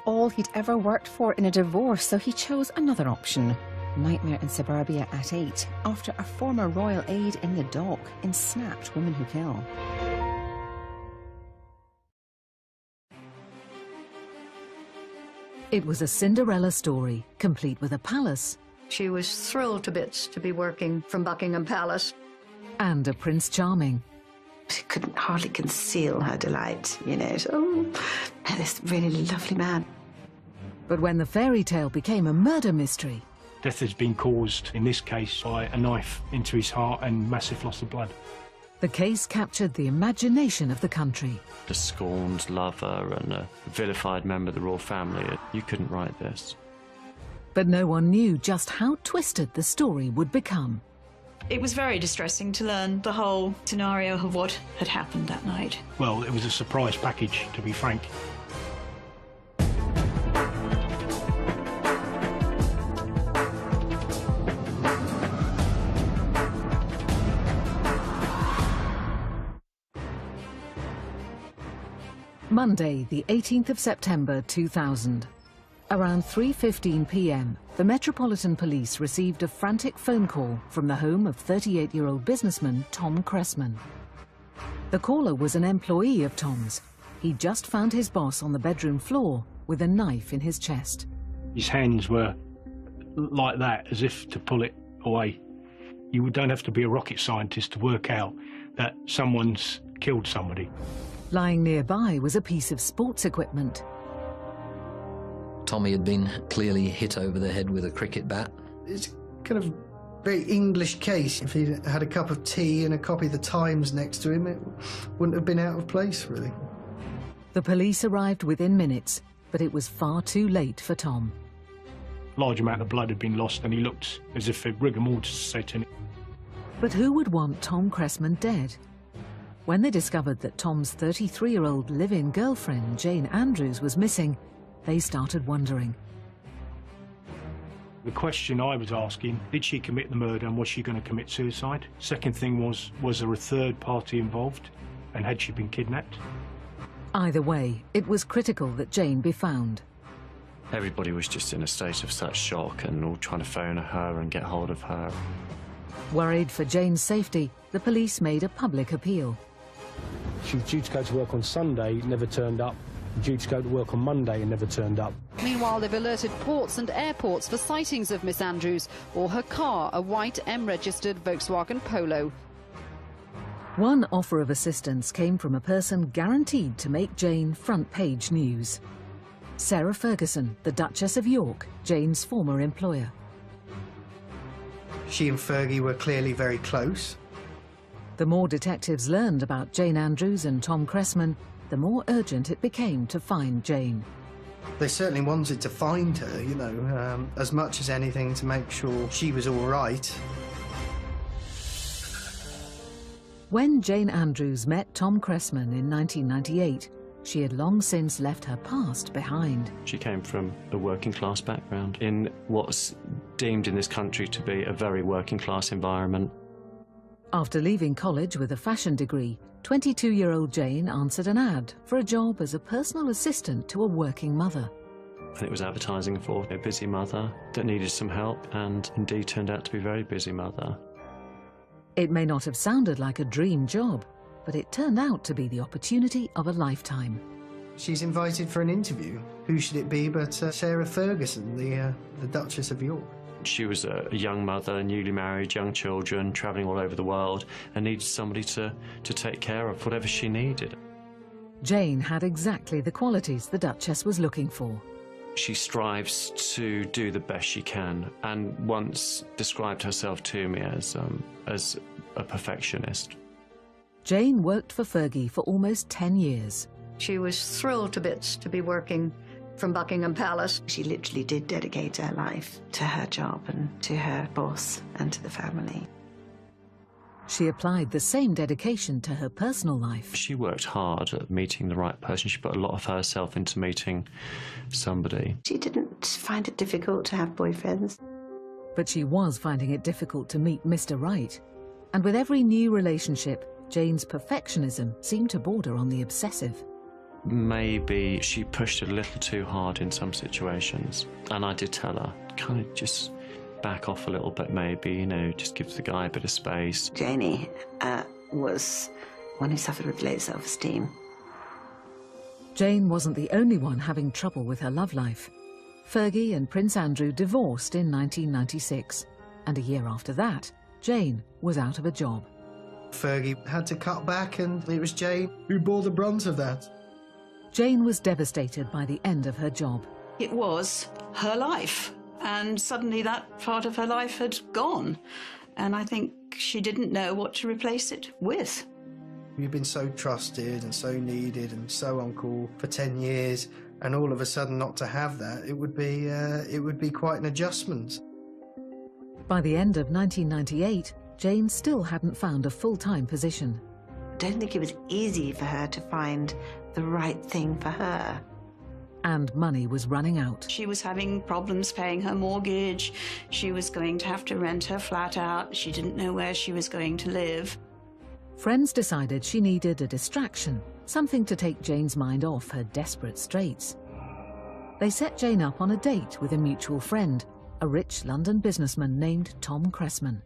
all he'd ever worked for in a divorce, so he chose another option. Nightmare in Suburbia at 8, after a former royal aide in the dock ensnapped Women Who Kill. It was a Cinderella story, complete with a palace. She was thrilled to bits to be working from Buckingham Palace. And a Prince Charming. She couldn't hardly conceal her delight, you know. Oh, this really lovely man. But when the fairy tale became a murder mystery... Death has been caused, in this case, by a knife into his heart and massive loss of blood. The case captured the imagination of the country. A scorned lover and a vilified member of the royal family. You couldn't write this. But no one knew just how twisted the story would become. It was very distressing to learn the whole scenario of what had happened that night. Well, it was a surprise package, to be frank. Monday, the 18th of September 2000. Around 3:15 p.m, the Metropolitan Police received a frantic phone call from the home of 38-year-old businessman Tom Cressman. The caller was an employee of Tom's. He'd just found his boss on the bedroom floor with a knife in his chest. His hands were like that, as if to pull it away. You don't have to be a rocket scientist to work out that someone's killed somebody. Lying nearby was a piece of sports equipment. Tommy had been clearly hit over the head with a cricket bat. It's kind of very English case. If he had a cup of tea and a copy of the Times next to him, it wouldn't have been out of place, really. The police arrived within minutes, but it was far too late for Tom. A large amount of blood had been lost and he looked as if a rigor mortis set in. But who would want Tom Cressman dead? When they discovered that Tom's 33-year-old live-in girlfriend, Jane Andrews, was missing, they started wondering. The question I was asking, did she commit the murder and was she going to commit suicide? Second thing was there a third party involved and had she been kidnapped? Either way, it was critical that Jane be found. Everybody was just in a state of such shock and all trying to phone her and get hold of her. Worried for Jane's safety, the police made a public appeal. She was due to go to work on Sunday, never turned up. Due to go to work on Monday and never turned up. Meanwhile, they've alerted ports and airports for sightings of Miss Andrews or her car, a white M-registered Volkswagen Polo. One offer of assistance came from a person guaranteed to make Jane front-page news. Sarah Ferguson, the Duchess of York, Jane's former employer. She and Fergie were clearly very close. The more detectives learned about Jane Andrews and Tom Cressman, the more urgent it became to find Jane. They certainly wanted to find her, you know, as much as anything to make sure she was all right. When Jane Andrews met Tom Cressman in 1998, she had long since left her past behind. She came from a working-class background in what's deemed in this country to be a very working-class environment. After leaving college with a fashion degree, 22-year-old Jane answered an ad for a job as a personal assistant to a working mother. And it was advertising for a busy mother that needed some help and indeed turned out to be a very busy mother. It may not have sounded like a dream job, but it turned out to be the opportunity of a lifetime. She's invited for an interview. Who should it be but Sarah Ferguson, the Duchess of York. She was a young mother, newly married, young children, travelling all over the world, and needed somebody to take care of whatever she needed. Jane had exactly the qualities the Duchess was looking for. She strives to do the best she can, and once described herself to me as a perfectionist. Jane worked for Fergie for almost 10 years. She was thrilled to bits to be working from Buckingham Palace. She literally did dedicate her life to her job and to her boss and to the family. She applied the same dedication to her personal life. She worked hard at meeting the right person. She put a lot of herself into meeting somebody. She didn't find it difficult to have boyfriends. But she was finding it difficult to meet Mr. Right. And with every new relationship, Jane's perfectionism seemed to border on the obsessive. maybe she pushed a little too hard in some situations. And I did tell her, kind of just back off a little bit maybe, you know, just give the guy a bit of space. Janie was one who suffered with low self-esteem. Jane wasn't the only one having trouble with her love life. Fergie and Prince Andrew divorced in 1996, and a year after that, Jane was out of a job. Fergie had to cut back, and it was Jane who bore the brunt of that. Jane was devastated by the end of her job. It was her life, and suddenly that part of her life had gone. And I think she didn't know what to replace it with. You've been so trusted and so needed and so on call for 10 years, and all of a sudden not to have that, it would be quite an adjustment. By the end of 1998, Jane still hadn't found a full-time position. I don't think it was easy for her to find the right thing for her. And money was running out. She was having problems paying her mortgage. She was going to have to rent her flat out. She didn't know where she was going to live. Friends decided she needed a distraction, something to take Jane's mind off her desperate straits. They set Jane up on a date with a mutual friend, a rich London businessman named Tom Cressman.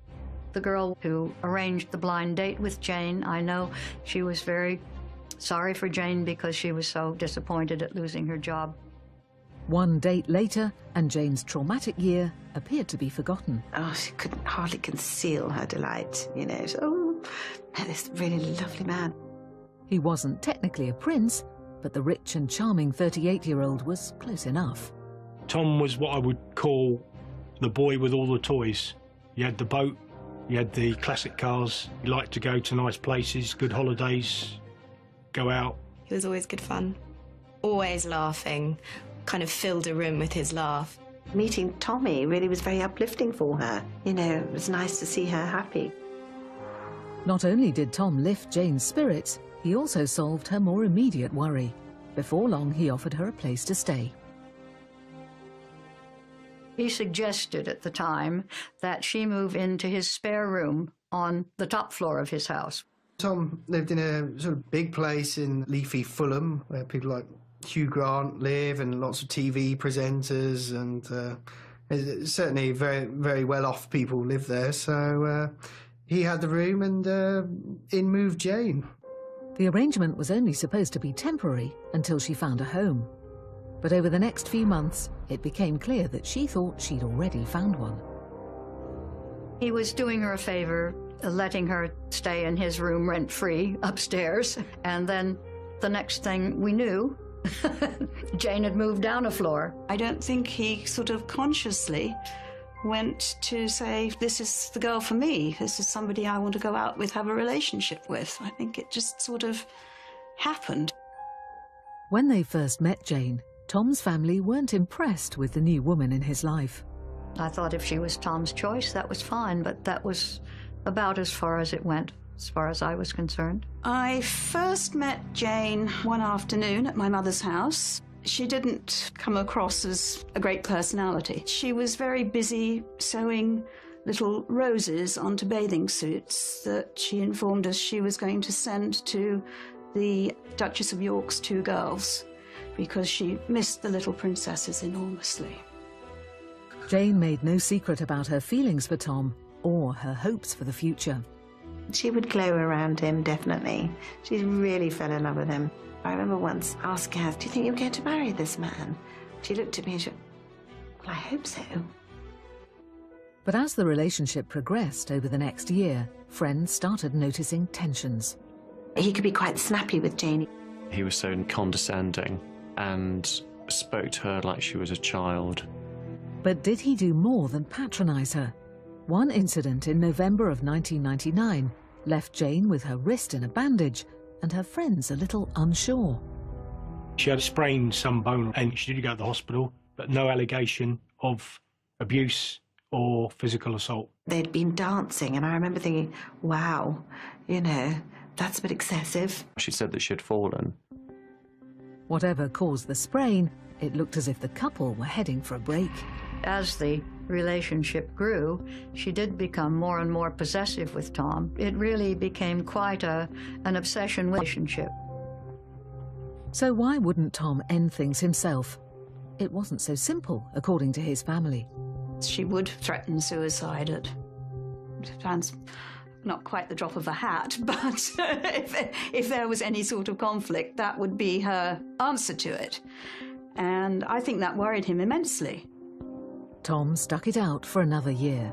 The girl who arranged the blind date with Jane, I know she was very sorry for Jane because she was so disappointed at losing her job. One date later, and Jane's traumatic year appeared to be forgotten. Oh, she could hardly conceal her delight, you know. So, oh, this really lovely man. He wasn't technically a prince, but the rich and charming 38-year-old was close enough. Tom was what I would call the boy with all the toys. You had the boat, you had the classic cars, he liked to go to nice places, good holidays, go out. He was always good fun, always laughing, kind of filled a room with his laugh. Meeting Tommy really was very uplifting for her. You know, it was nice to see her happy. Not only did Tom lift Jane's spirits, he also solved her more immediate worry. Before long, he offered her a place to stay. He suggested at the time that she move into his spare room on the top floor of his house. Tom lived in a sort of big place in leafy Fulham, where people like Hugh Grant live and lots of TV presenters, and certainly very, very well-off people live there. So he had the room, and in moved Jane. The arrangement was only supposed to be temporary until she found a home. But over the next few months, it became clear that she thought she'd already found one. He was doing her a favor, letting her stay in his room rent-free upstairs. And then the next thing we knew, Jane had moved down a floor. I don't think he sort of consciously went to say, this is the girl for me. This is somebody I want to go out with, have a relationship with. I think it just sort of happened. When they first met Jane, Tom's family weren't impressed with the new woman in his life. I thought if she was Tom's choice, that was fine, but that was about as far as it went, as far as I was concerned. I first met Jane one afternoon at my mother's house. She didn't come across as a great personality. She was very busy sewing little roses onto bathing suits that she informed us she was going to send to the Duchess of York's 2 girls, because she missed the little princesses enormously. Jane made no secret about her feelings for Tom or her hopes for the future. She would glow around him, definitely. She really fell in love with him. I remember once asking her, do you think you're going to marry this man? She looked at me and she went, well, I hope so. But as the relationship progressed over the next year, friends started noticing tensions. He could be quite snappy with Jane. He was so condescending and spoke to her like she was a child. But did he do more than patronize her? One incident in November of 1999 left Jane with her wrist in a bandage and her friends a little unsure. She had a sprained some bone and she did go to the hospital, but no allegation of abuse or physical assault. They'd been dancing, and I remember thinking, wow, you know, that's a bit excessive. She said that she had fallen. Whatever caused the sprain, it looked as if the couple were heading for a break. As the relationship grew, she did become more and more possessive with Tom. It really became quite an obsession relationship. So why wouldn't Tom end things himself? It wasn't so simple, according to his family. She would threaten suicide at times, not quite the drop of a hat, but if there was any sort of conflict, that would be her answer to it. And I think that worried him immensely. Tom stuck it out for another year.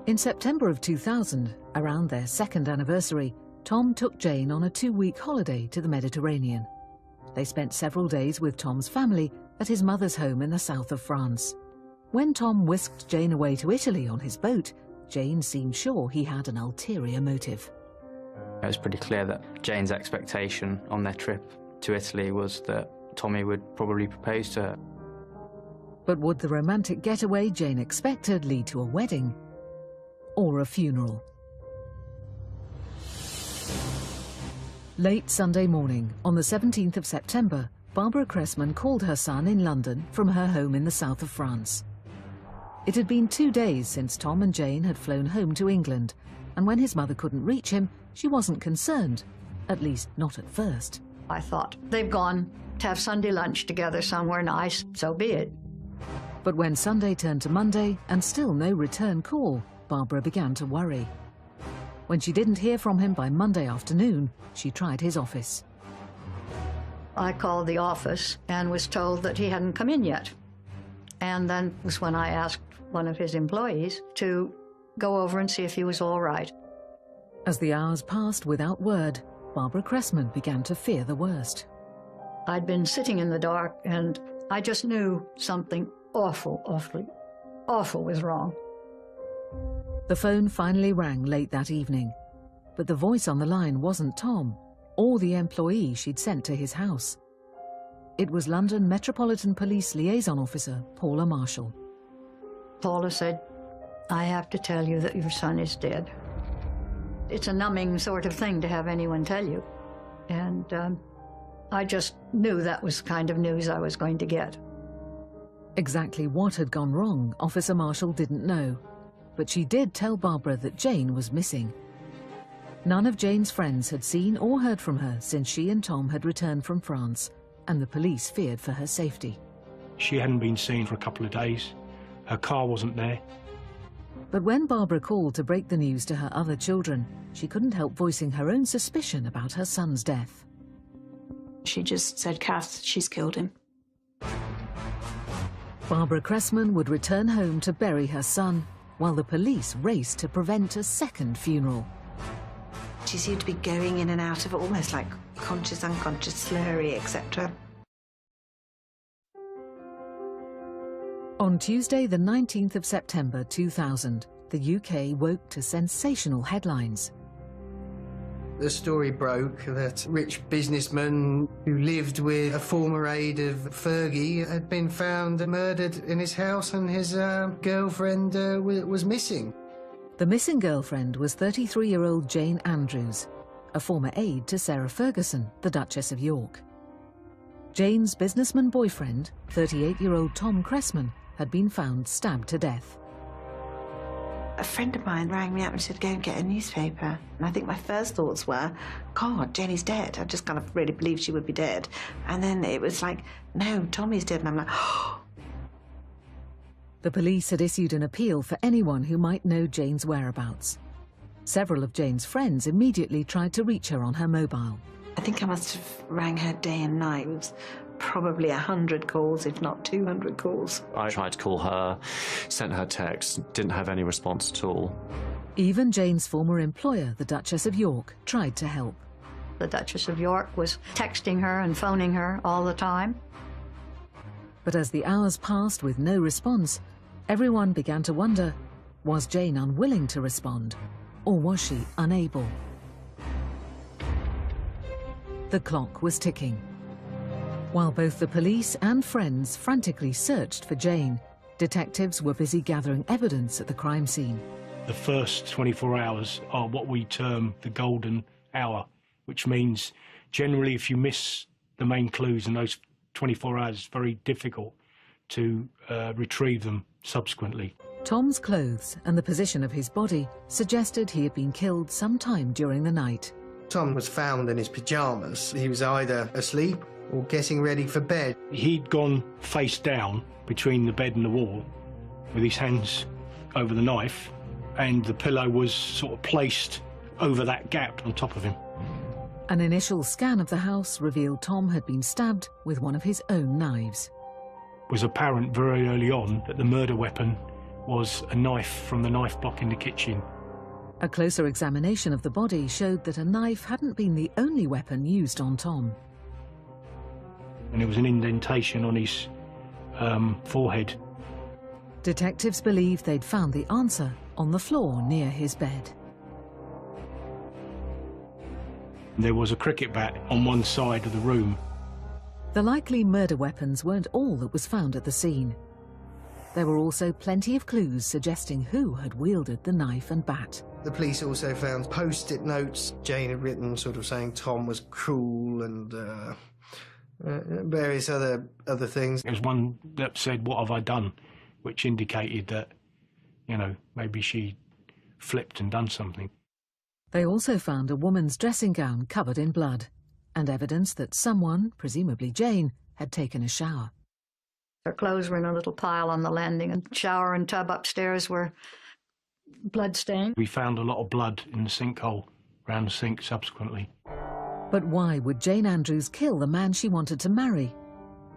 In September of 2000, around their second anniversary, Tom took Jane on a 2-week holiday to the Mediterranean. They spent several days with Tom's family at his mother's home in the south of France. When Tom whisked Jane away to Italy on his boat, Jane seemed sure he had an ulterior motive. It was pretty clear that Jane's expectation on their trip to Italy was that Tommy would probably propose to her. But would the romantic getaway Jane expected lead to a wedding or a funeral? Late Sunday morning, on the 17th of September, Barbara Cressman called her son in London from her home in the south of France. It had been 2 days since Tom and Jane had flown home to England, and when his mother couldn't reach him, she wasn't concerned, at least not at first. I thought, they've gone to have Sunday lunch together somewhere nice, so be it. But when Sunday turned to Monday and still no return call, Barbara began to worry. When she didn't hear from him by Monday afternoon, she tried his office. I called the office and was told that he hadn't come in yet. And then was when I asked one of his employees to go over and see if he was all right. As the hours passed without word, Barbara Cressman began to fear the worst. I'd been sitting in the dark and I just knew something awful was wrong. The phone finally rang late that evening, but the voice on the line wasn't Tom or the employee she'd sent to his house. It was London Metropolitan Police Liaison Officer Paula Marshall. Paula said, "I have to tell you that your son is dead." It's a numbing sort of thing to have anyone tell you. And I just knew that was the kind of news I was going to get. Exactly what had gone wrong, Officer Marshall didn't know. But she did tell Barbara that Jane was missing. None of Jane's friends had seen or heard from her since she and Tom had returned from France, and the police feared for her safety. She hadn't been seen for a couple of days. Her car wasn't there. But when Barbara called to break the news to her other children, she couldn't help voicing her own suspicion about her son's death. She just said, "Kath, she's killed him." Barbara Cressman would return home to bury her son, while the police raced to prevent a second funeral. She seemed to be going in and out of it, almost like conscious, unconscious, slurry, etc. On Tuesday, the 19th of September 2000, the UK woke to sensational headlines. The story broke that rich businessman who lived with a former aide of Fergie had been found murdered in his house, and his girlfriend was missing. The missing girlfriend was 33-year-old Jane Andrews, a former aide to Sarah Ferguson, the Duchess of York. Jane's businessman boyfriend, 38-year-old Tom Cressman, had been found stabbed to death. A friend of mine rang me up and said, "Go and get a newspaper." And I think my first thoughts were, "God, Jenny's dead." I just kind of really believed she would be dead. And then it was like, "No, Tommy's dead." And I'm like, oh. The police had issued an appeal for anyone who might know Jane's whereabouts. Several of Jane's friends immediately tried to reach her on her mobile. I think I must have rang her day and night. It was probably 100 calls, if not 200 calls. I tried to call her, sent her texts, didn't have any response at all. Even Jane's former employer, the Duchess of York, tried to help. The Duchess of York was texting her and phoning her all the time. But as the hours passed with no response, everyone began to wonder, was Jane unwilling to respond, or was she unable? The clock was ticking. While both the police and friends frantically searched for Jane, detectives were busy gathering evidence at the crime scene. The first 24 hours are what we term the golden hour, which means generally if you miss the main clues in those 24 hours, it's very difficult to retrieve them subsequently. Tom's clothes and the position of his body suggested he had been killed sometime during the night. Tom was found in his pyjamas. He was either asleep or getting ready for bed. He'd gone face down between the bed and the wall with his hands over the knife, and the pillow was sort of placed over that gap on top of him. An initial scan of the house revealed Tom had been stabbed with one of his own knives. It was apparent very early on that the murder weapon was a knife from the knife block in the kitchen. A closer examination of the body showed that a knife hadn't been the only weapon used on Tom. And there was an indentation on his forehead. Detectives believed they'd found the answer on the floor near his bed. There was a cricket bat on one side of the room. The likely murder weapons weren't all that was found at the scene. There were also plenty of clues suggesting who had wielded the knife and bat. The police also found post-it notes Jane had written, sort of saying Tom was cruel, and various other things. There was one that said, "What have I done?" which indicated that, you know, maybe she flipped and done something. They also found a woman's dressing gown covered in blood, and evidence that someone, presumably Jane, had taken a shower. Her clothes were in a little pile on the landing, and the shower and tub upstairs were blood-stained. We found a lot of blood in the sinkhole around the sink subsequently. But why would Jane Andrews kill the man she wanted to marry?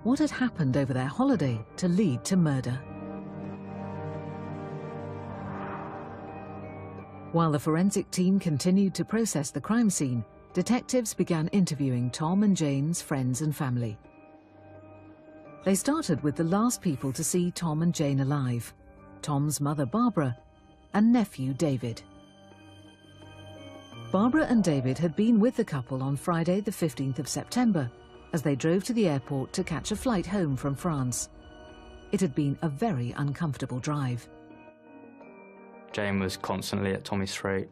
What had happened over their holiday to lead to murder? While the forensic team continued to process the crime scene, detectives began interviewing Tom and Jane's friends and family. They started with the last people to see Tom and Jane alive: Tom's mother Barbara and nephew David. Barbara and David had been with the couple on Friday the 15th of September as they drove to the airport to catch a flight home from France. It had been a very uncomfortable drive. Jane was constantly at Tommy's throat,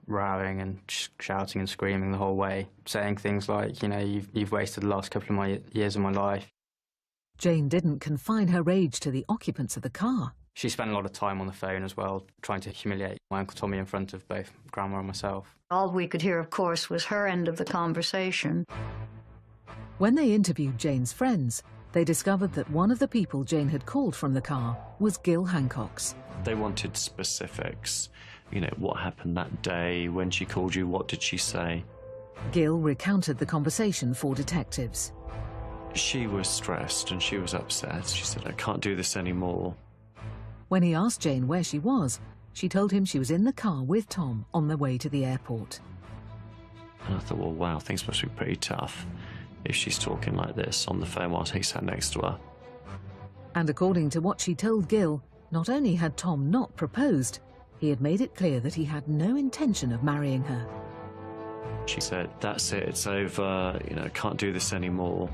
rowing and shouting and screaming the whole way, saying things like, you know, you've wasted the last couple of my years of my life. Jane didn't confine her rage to the occupants of the car. She spent a lot of time on the phone as well, trying to humiliate my Uncle Tommy in front of both Grandma and myself. All we could hear, of course, was her end of the conversation. When they interviewed Jane's friends, they discovered that one of the people Jane had called from the car was Gil Hancock's. They wanted specifics. You know, what happened that day, when she called you, what did she say? Gil recounted the conversation for detectives. She was stressed and she was upset. She said, "I can't do this anymore." When he asked Jane where she was, she told him she was in the car with Tom on the way to the airport. And I thought, well, wow, things must be pretty tough if she's talking like this on the phone while he sat next to her. And according to what she told Gil, not only had Tom not proposed, he had made it clear that he had no intention of marrying her. She said, "That's it, it's over, you know, I can't do this anymore."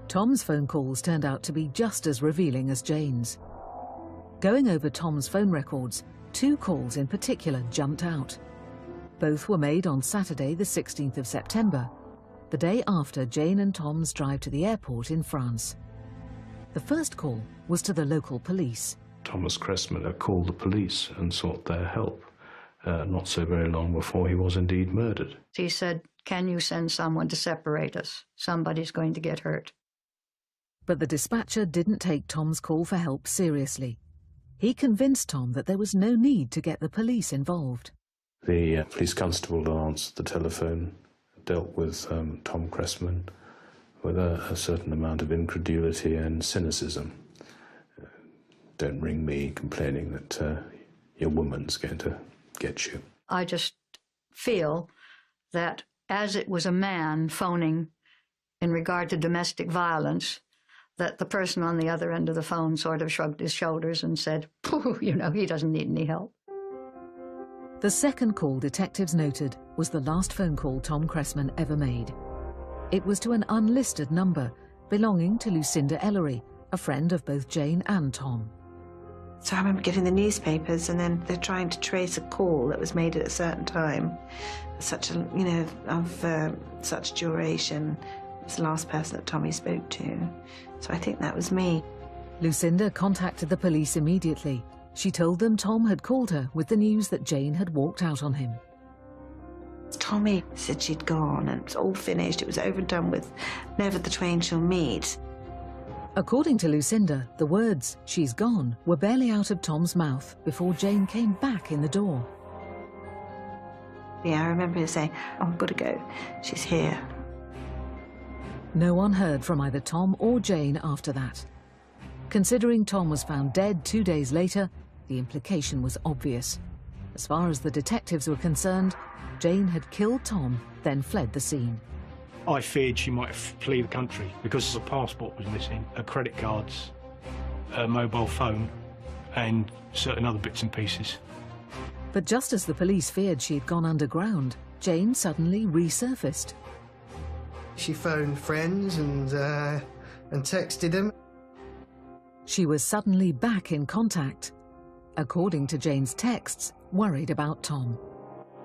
Tom's phone calls turned out to be just as revealing as Jane's. Going over Tom's phone records, 2 calls in particular jumped out. Both were made on Saturday the 16th of September, the day after Jane and Tom's drive to the airport in France. The first call was to the local police. Thomas Cressman had called the police and sought their help, not so very long before he was indeed murdered. He said, "Can you send someone to separate us? Somebody's going to get hurt." But the dispatcher didn't take Tom's call for help seriously. He convinced Tom that there was no need to get the police involved. The police constable that answered the telephone dealt with Tom Cressman with a certain amount of incredulity and cynicism. Don't ring me complaining that your woman's going to get you. I just feel that as it was a man phoning in regard to domestic violence, that the person on the other end of the phone sort of shrugged his shoulders and said, "Pooh, you know, he doesn't need any help." The second call detectives noted was the last phone call Tom Cressman ever made. It was to an unlisted number belonging to Lucinda Ellery, a friend of both Jane and Tom. So I remember getting the newspapers, and then they're trying to trace a call that was made at a certain time, such a, you know, of such duration. It's the last person that Tommy spoke to. So I think that was me. Lucinda contacted the police immediately. She told them Tom had called her with the news that Jane had walked out on him. Tommy said she'd gone and it was all finished. It was over and done with. Never the twain shall meet. According to Lucinda, the words, "she's gone," were barely out of Tom's mouth before Jane came back in the door. Yeah, I remember her saying, "Oh, I've got to go. She's here." No one heard from either Tom or Jane after that. Considering Tom was found dead 2 days later, the implication was obvious. As far as the detectives were concerned, Jane had killed Tom, then fled the scene. I feared she might flee the country because her passport was missing, her credit cards, her mobile phone, and certain other bits and pieces. But just as the police feared she had gone underground, Jane suddenly resurfaced. She phoned friends and texted them. She was suddenly back in contact. According to Jane's texts, worried about Tom.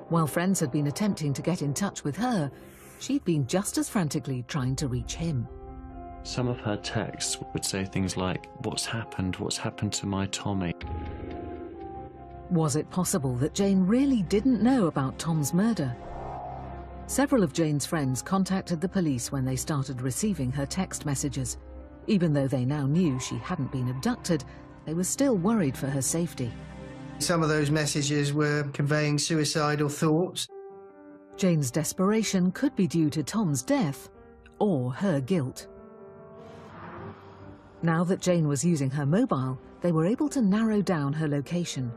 While friends had been attempting to get in touch with her, she'd been just as frantically trying to reach him. Some of her texts would say things like, what's happened to my Tommy? Was it possible that Jane really didn't know about Tom's murder? Several of Jane's friends contacted the police when they started receiving her text messages. Even though they now knew she hadn't been abducted, they were still worried for her safety. Some of those messages were conveying suicidal thoughts. Jane's desperation could be due to Tom's death or her guilt. Now that Jane was using her mobile, they were able to narrow down her location.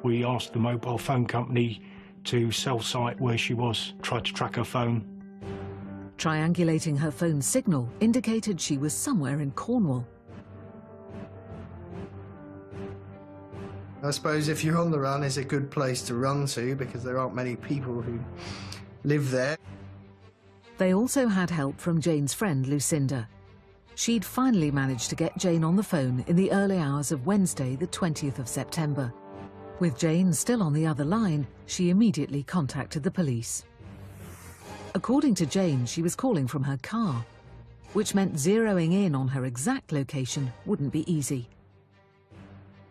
We asked the mobile phone company to cell site where she was, tried to track her phone. Triangulating her phone's signal indicated she was somewhere in Cornwall. I suppose if you're on the run, it's a good place to run to because there aren't many people who live there. They also had help from Jane's friend Lucinda. She'd finally managed to get Jane on the phone in the early hours of Wednesday, the 20th of September. With Jane still on the other line, she immediately contacted the police. According to Jane, she was calling from her car, which meant zeroing in on her exact location wouldn't be easy.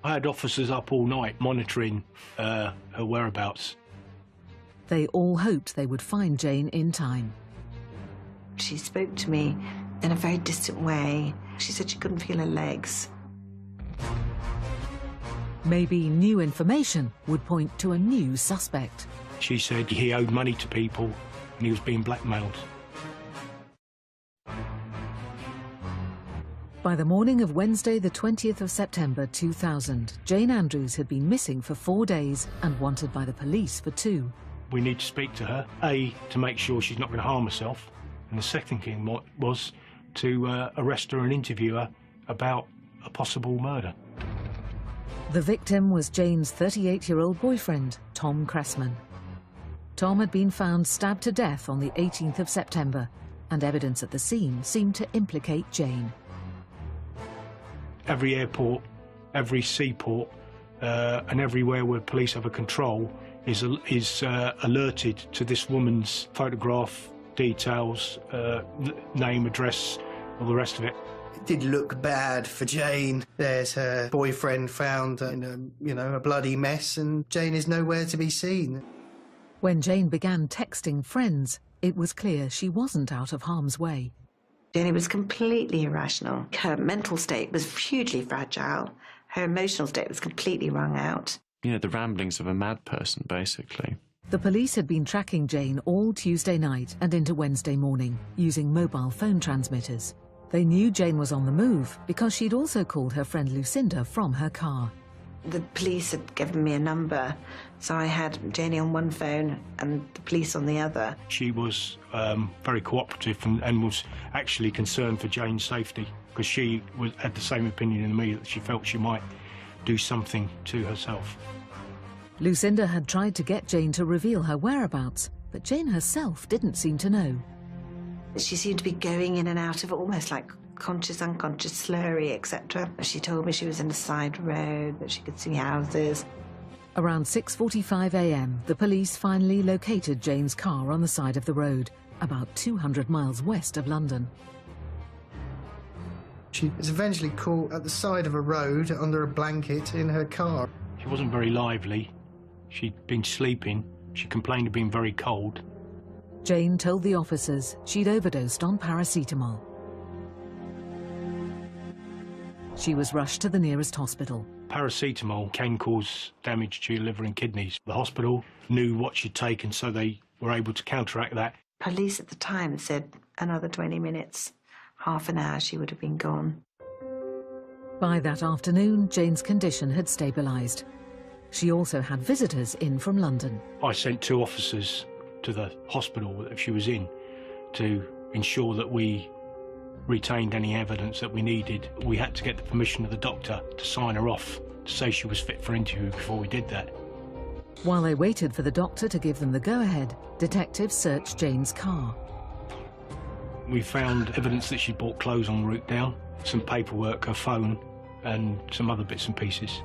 I had officers up all night monitoring her whereabouts. They all hoped they would find Jane in time. She spoke to me in a very distant way. She said she couldn't feel her legs. Maybe new information would point to a new suspect. She said he owed money to people and he was being blackmailed. By the morning of Wednesday, the 20th of September 2000, Jane Andrews had been missing for 4 days and wanted by the police for 2. We need to speak to her, A, to make sure she's not going to harm herself, and the second thing was to arrest her and interview her about a possible murder. The victim was Jane's 38-year-old boyfriend, Tom Cressman. Tom had been found stabbed to death on the 18th of September, and evidence at the scene seemed to implicate Jane. Every airport, every seaport, and everywhere where police have a control is alerted to this woman's photograph, details, name, address, all the rest of it. It did look bad for Jane. There's her boyfriend found in a bloody mess, and Jane is nowhere to be seen. When Jane began texting friends, it was clear she wasn't out of harm's way. Jane was completely irrational. Her mental state was hugely fragile. Her emotional state was completely wrung out. You know, the ramblings of a mad person, basically. The police had been tracking Jane all Tuesday night and into Wednesday morning, using mobile phone transmitters. They knew Jane was on the move because she'd also called her friend Lucinda from her car. The police had given me a number, so I had Janie on one phone and the police on the other. She was very cooperative and was actually concerned for Jane's safety because she had the same opinion as me, that she felt she might do something to herself. Lucinda had tried to get Jane to reveal her whereabouts, but Jane herself didn't seem to know. She seemed to be going in and out of it, almost like conscious, unconscious, slurry, etc. She told me she was in a side road, that she could see houses. Around 6:45 a.m, the police finally located Jane's car on the side of the road, about 200 miles west of London. She was eventually caught at the side of a road under a blanket in her car. She wasn't very lively. She'd been sleeping. She complained of being very cold. Jane told the officers she'd overdosed on paracetamol. She was rushed to the nearest hospital. Paracetamol can cause damage to your liver and kidneys. The hospital knew what she'd taken, so they were able to counteract that. Police at the time said another 20 minutes, half an hour, she would have been gone. By that afternoon, Jane's condition had stabilised. She also had visitors in from London. I sent 2 officers to the hospital that she was in to ensure that we retained any evidence that we needed. We had to get the permission of the doctor to sign her off to say she was fit for interview before we did that. While they waited for the doctor to give them the go-ahead, detectives searched Jane's car. We found evidence that she bought clothes en route down, some paperwork, her phone, and some other bits and pieces.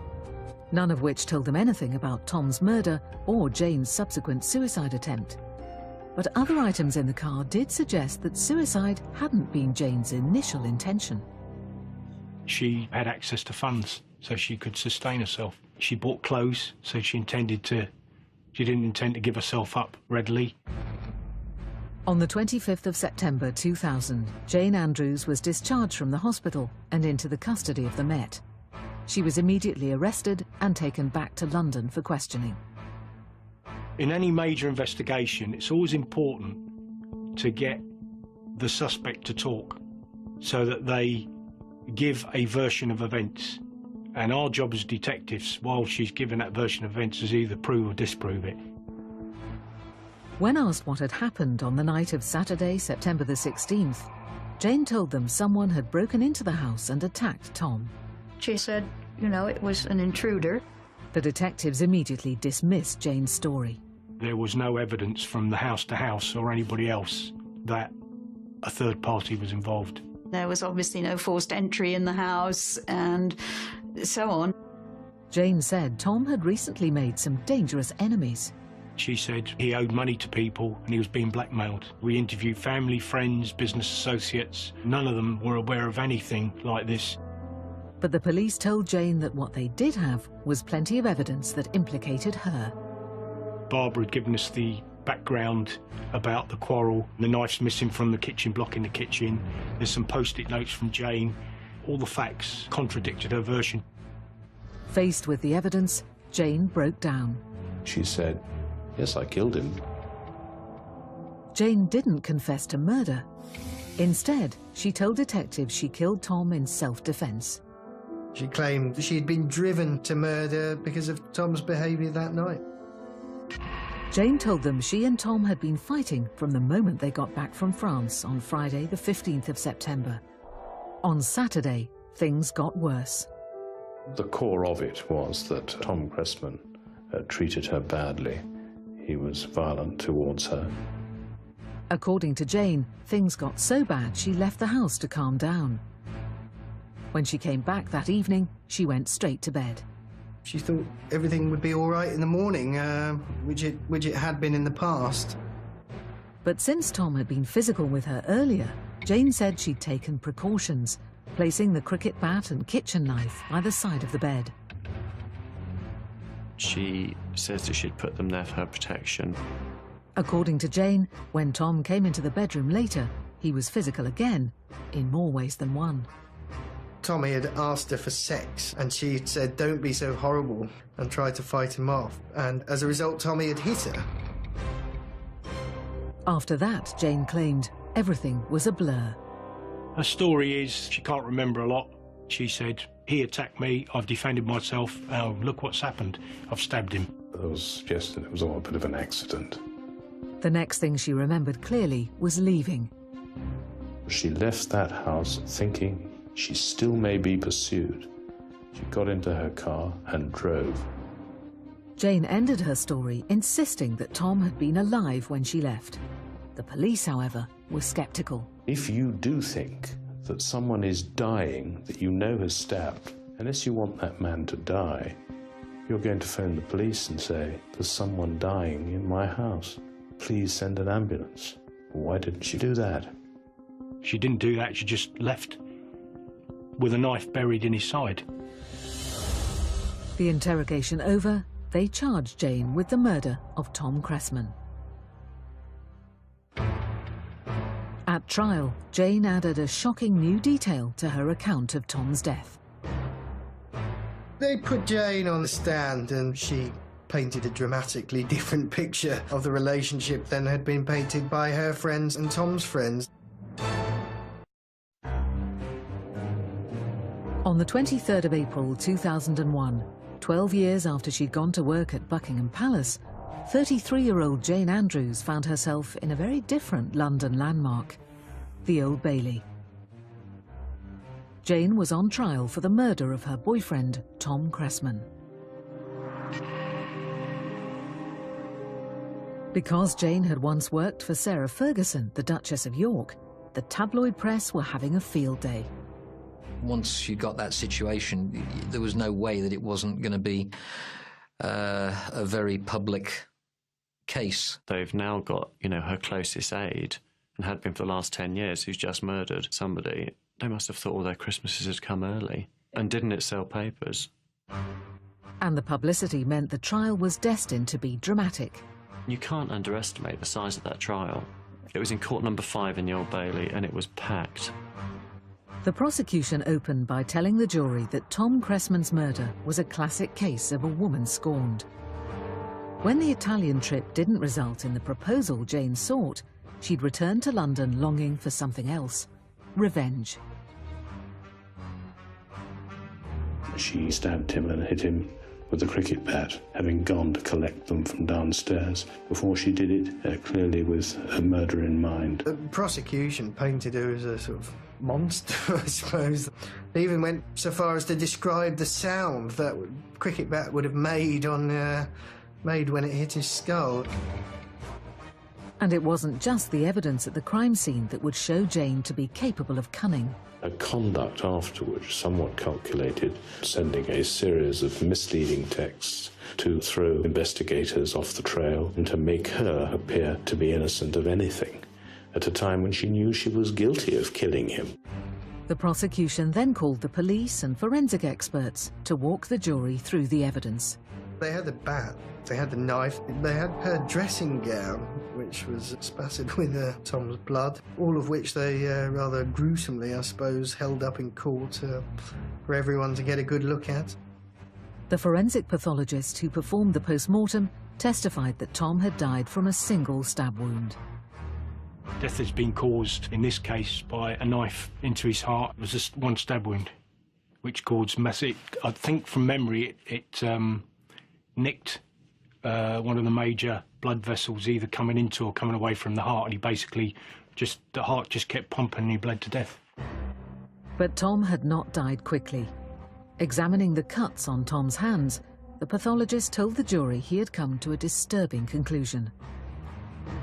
None of which told them anything about Tom's murder or Jane's subsequent suicide attempt. But other items in the car did suggest that suicide hadn't been Jane's initial intention. She had access to funds so she could sustain herself. She bought clothes, so she didn't intend to give herself up readily. On the 25th of September 2000, Jane Andrews was discharged from the hospital and into the custody of the Met. She was immediately arrested and taken back to London for questioning. In any major investigation, it's always important to get the suspect to talk so that they give a version of events. And our job as detectives, while she's given that version of events, is either prove or disprove it. When asked what had happened on the night of Saturday, September the 16th, Jane told them someone had broken into the house and attacked Tom. She said, you know, it was an intruder. The detectives immediately dismissed Jane's story. There was no evidence from the house to house or anybody else that a third party was involved. There was obviously no forced entry in the house and so on. Jane said Tom had recently made some dangerous enemies. She said he owed money to people and he was being blackmailed. We interviewed family, friends, business associates. None of them were aware of anything like this. But the police told Jane that what they did have was plenty of evidence that implicated her. Barbara had given us the background about the quarrel. The knife's missing from the kitchen block in the kitchen. There's some post-it notes from Jane. All the facts contradicted her version. Faced with the evidence, Jane broke down. She said, "Yes, I killed him." Jane didn't confess to murder. Instead, she told detectives she killed Tom in self-defense. She claimed she'd been driven to murder because of Tom's behaviour that night. Jane told them she and Tom had been fighting from the moment they got back from France on Friday, the 15th of September. On Saturday, things got worse. The core of it was that Tom Cressman treated her badly. He was violent towards her. According to Jane, things got so bad she left the house to calm down. When she came back that evening, she went straight to bed. She thought everything would be all right in the morning, which it had been in the past. But since Tom had been physical with her earlier, Jane said she'd taken precautions, placing the cricket bat and kitchen knife by the side of the bed. She says that she'd put them there for her protection. According to Jane, when Tom came into the bedroom later, he was physical again, in more ways than one. Tommy had asked her for sex, and she said, "Don't be so horrible," and tried to fight him off. And as a result, Tommy had hit her. After that, Jane claimed everything was a blur. Her story is she can't remember a lot. She said, "He attacked me, I've defended myself, oh, look what's happened, I've stabbed him." There was suggestion it was all a bit of an accident. The next thing she remembered clearly was leaving. She left that house thinking she still may be pursued. She got into her car and drove. Jane ended her story insisting that Tom had been alive when she left. The police, however, were sceptical. If you do think that someone is dying that you know has stabbed, unless you want that man to die, you're going to phone the police and say, "There's someone dying in my house. Please send an ambulance." Why didn't she do that? She didn't do that, she just left with a knife buried in his side. The interrogation over, they charged Jane with the murder of Tom Cressman. At trial, Jane added a shocking new detail to her account of Tom's death. They put Jane on the stand and she painted a dramatically different picture of the relationship than had been painted by her friends and Tom's friends. On the 23rd of April 2001, 12 years after she'd gone to work at Buckingham Palace, 33-year-old Jane Andrews found herself in a very different London landmark, the Old Bailey. Jane was on trial for the murder of her boyfriend, Tom Cressman. Because Jane had once worked for Sarah Ferguson, the Duchess of York, the tabloid press were having a field day. Once you got that situation, there was no way that it wasn't going to be a very public case. They've now got, you know, her closest aide, and had been for the last 10 years, who's just murdered somebody. They must have thought all their Christmases had come early. And didn't it sell papers? And the publicity meant the trial was destined to be dramatic. You can't underestimate the size of that trial. It was in court number 5 in the Old Bailey, and it was packed. The prosecution opened by telling the jury that Tom Cressman's murder was a classic case of a woman scorned. When the Italian trip didn't result in the proposal Jane sought, she'd returned to London longing for something else: revenge. She stabbed him and hit him with a cricket bat, having gone to collect them from downstairs. Before she did it, clearly with a murder in mind. The prosecution painted her as a sort of monster, I suppose. They even went so far as to describe the sound that cricket bat would have made when it hit his skull. And it wasn't just the evidence at the crime scene that would show Jane to be capable of cunning. Her conduct afterwards, somewhat calculated, sending a series of misleading texts to throw investigators off the trail and to make her appear to be innocent of anything, at a time when she knew she was guilty of killing him. The prosecution then called the police and forensic experts to walk the jury through the evidence. They had the bat, they had the knife, they had her dressing gown, which was spattered with Tom's blood, all of which they rather gruesomely, I suppose, held up in court for everyone to get a good look at. The forensic pathologist who performed the post-mortem testified that Tom had died from a single stab wound. Death has been caused, in this case, by a knife into his heart. It was just one stab wound, which caused massive... I think from memory it nicked one of the major blood vessels, either coming into or coming away from the heart, and he basically the heart just kept pumping and he bled to death. But Tom had not died quickly. Examining the cuts on Tom's hands, the pathologist told the jury he had come to a disturbing conclusion.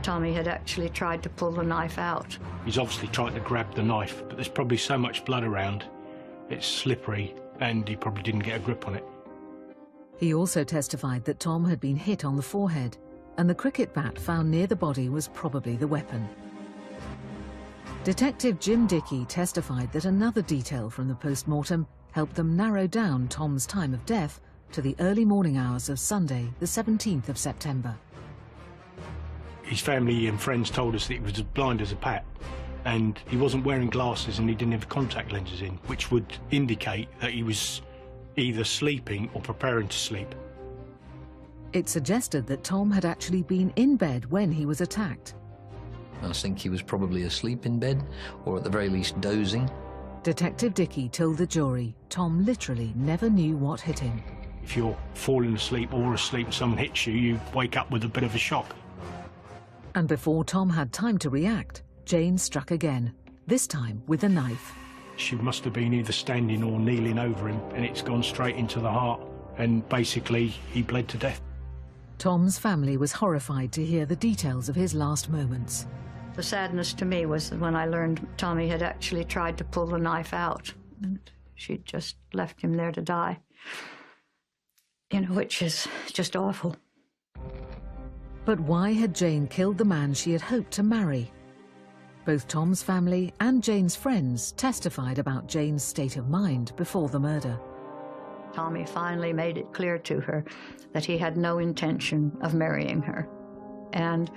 Tommy had actually tried to pull the knife out. He's obviously trying to grab the knife, but there's probably so much blood around, it's slippery, and he probably didn't get a grip on it. He also testified that Tom had been hit on the forehead, and the cricket bat found near the body was probably the weapon. Detective Jim Dickey testified that another detail from the post-mortem helped them narrow down Tom's time of death to the early morning hours of Sunday, the 17th of September. His family and friends told us that he was as blind as a bat, and he wasn't wearing glasses and he didn't have contact lenses in, which would indicate that he was either sleeping or preparing to sleep. It suggested that Tom had actually been in bed when he was attacked. I think he was probably asleep in bed, or at the very least dozing. Detective Dickey told the jury Tom literally never knew what hit him. If you're falling asleep or asleep and someone hits you, you wake up with a bit of a shock. And before Tom had time to react, Jane struck again, this time with a knife. She must have been either standing or kneeling over him, and it's gone straight into the heart, and basically he bled to death. Tom's family was horrified to hear the details of his last moments. The sadness to me was when I learned Tommy had actually tried to pull the knife out, and she'd just left him there to die. You know, which is just awful. But why had Jane killed the man she had hoped to marry? Both Tom's family and Jane's friends testified about Jane's state of mind before the murder. Tommy finally made it clear to her that he had no intention of marrying her. And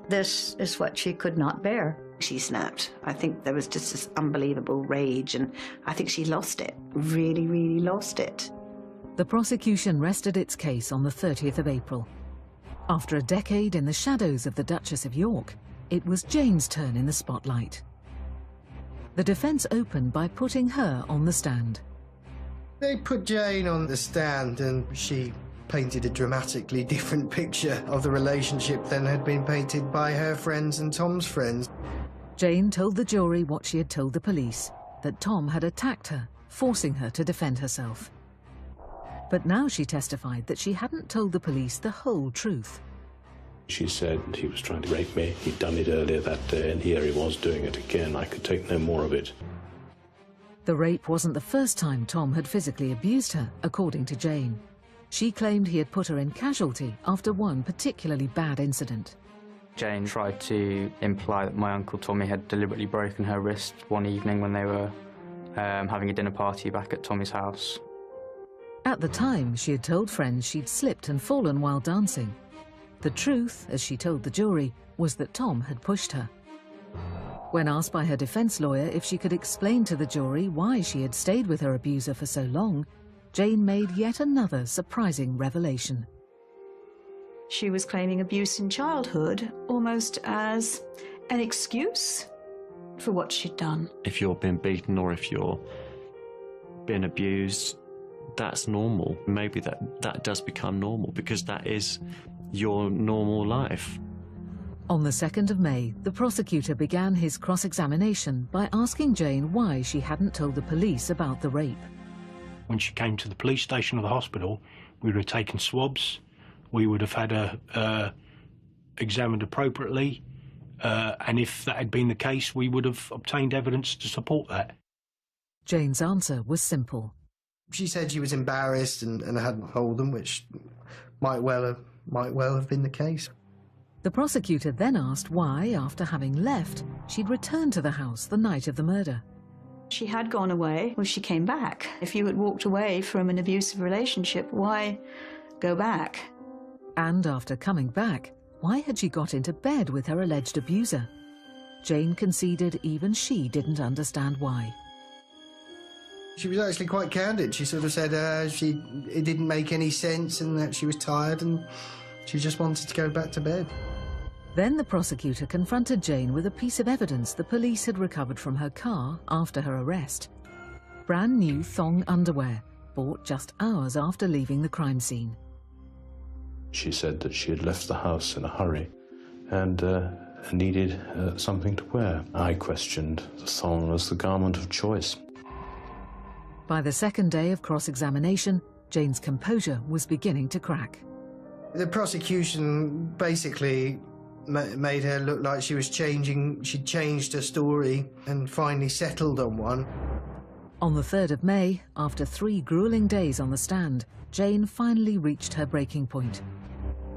this is what she could not bear. She snapped. I think there was just this unbelievable rage, and I think she lost it. Really, really lost it. The prosecution rested its case on the 30th of April. After a decade in the shadows of the Duchess of York, it was Jane's turn in the spotlight. The defence opened by putting her on the stand. They put Jane on the stand and she painted a dramatically different picture of the relationship than had been painted by her friends and Tom's friends. Jane told the jury what she had told the police, that Tom had attacked her, forcing her to defend herself. But now she testified that she hadn't told the police the whole truth. She said he was trying to rape me. He'd done it earlier that day, and here he was doing it again. I could take no more of it. The rape wasn't the first time Tom had physically abused her, according to Jane. She claimed he had put her in casualty after one particularly bad incident. Jane tried to imply that my Uncle Tommy had deliberately broken her wrist one evening when they were having a dinner party back at Tommy's house. At the time, she had told friends she'd slipped and fallen while dancing. The truth, as she told the jury, was that Tom had pushed her. When asked by her defence lawyer if she could explain to the jury why she had stayed with her abuser for so long, Jane made yet another surprising revelation. She was claiming abuse in childhood almost as an excuse for what she'd done. If you're being beaten or if you're being abused, that's normal. Maybe that does become normal because that is your normal life. On the 2nd of May, the prosecutor began his cross-examination by asking Jane why she hadn't told the police about the rape. When she came to the police station or the hospital, we would have taken swabs, we would have had her examined appropriately, and if that had been the case, we would have obtained evidence to support that. Jane's answer was simple. She said she was embarrassed and hadn't told them, which might well have been the case. The prosecutor then asked why, after having left, she'd returned to the house the night of the murder. She had gone away when she came back. If you had walked away from an abusive relationship, why go back? And after coming back, why had she got into bed with her alleged abuser? Jane conceded even she didn't understand why. She was actually quite candid. She sort of said it didn't make any sense and that she was tired and she just wanted to go back to bed. Then the prosecutor confronted Jane with a piece of evidence the police had recovered from her car after her arrest. Brand new thong underwear, bought just hours after leaving the crime scene. She said that she had left the house in a hurry and needed something to wear. I questioned the thong as the garment of choice. By the second day of cross-examination, Jane's composure was beginning to crack. The prosecution basically made her look like she was changing. She'd changed her story and finally settled on one. On the 3rd of May, after 3 grueling days on the stand, Jane finally reached her breaking point.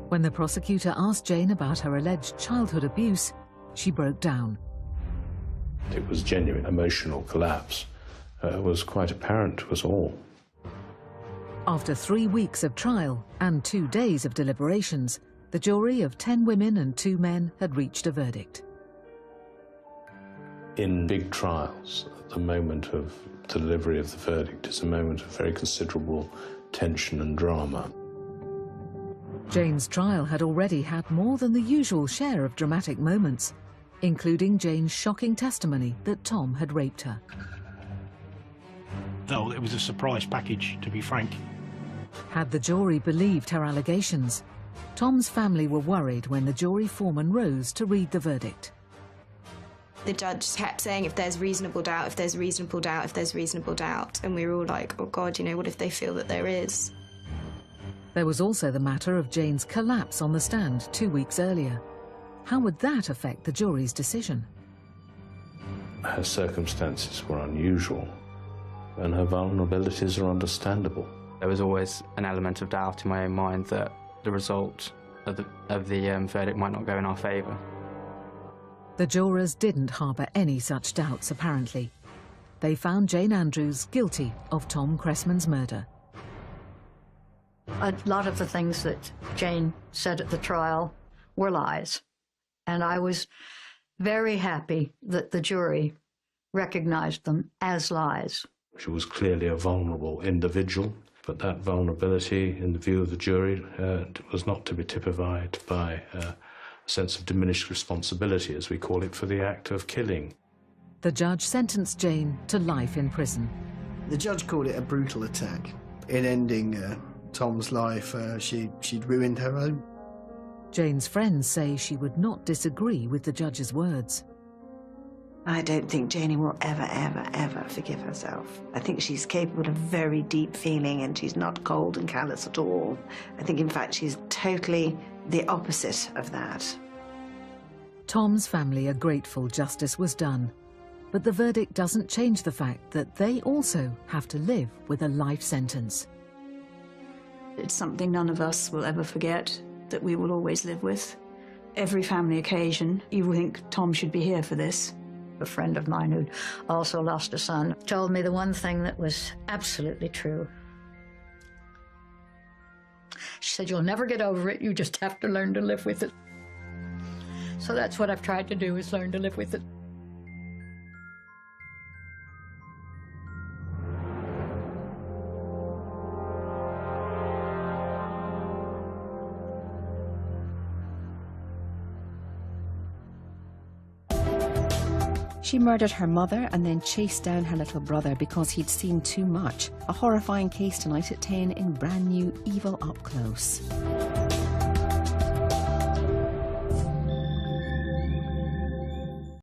When the prosecutor asked Jane about her alleged childhood abuse, she broke down. It was genuine emotional collapse. It was quite apparent to us all. After 3 weeks of trial and 2 days of deliberations, the jury of 10 women and 2 men had reached a verdict. In big trials, the moment of delivery of the verdict is a moment of very considerable tension and drama. Jane's trial had already had more than the usual share of dramatic moments, including Jane's shocking testimony that Tom had raped her. Though it was a surprise package, to be frank. Had the jury believed her allegations, Tom's family were worried when the jury foreman rose to read the verdict. The judge kept saying, if there's reasonable doubt, if there's reasonable doubt, if there's reasonable doubt. And we were all like, oh God, what if they feel that there is? There was also the matter of Jane's collapse on the stand 2 weeks earlier. How would that affect the jury's decision? Her circumstances were unusual, and her vulnerabilities are understandable. There was always an element of doubt in my own mind that the result of the verdict might not go in our favour. The jurors didn't harbour any such doubts, apparently. They found Jane Andrews guilty of Tom Cressman's murder. A lot of the things that Jane said at the trial were lies. And I was very happy that the jury recognized them as lies. She was clearly a vulnerable individual, but that vulnerability, in the view of the jury, was not to be typified by a sense of diminished responsibility, as we call it, for the act of killing. The judge sentenced Jane to life in prison. The judge called it a brutal attack. In ending Tom's life, she'd ruined her own. Jane's friends say she would not disagree with the judge's words. I don't think Janie will ever, ever, ever forgive herself. I think she's capable of very deep feeling, and she's not cold and callous at all. I think, in fact, she's totally the opposite of that. Tom's family are grateful justice was done, but the verdict doesn't change the fact that they also have to live with a life sentence. It's something none of us will ever forget, that we will always live with. Every family occasion, you think Tom should be here for this. A friend of mine who'd also lost a son told me the one thing that was absolutely true. She said, "You'll never get over it, you just have to learn to live with it." So that's what I've tried to do, is learn to live with it. She murdered her mother and then chased down her little brother because he'd seen too much. A horrifying case tonight at 10 in brand new Evil Up Close.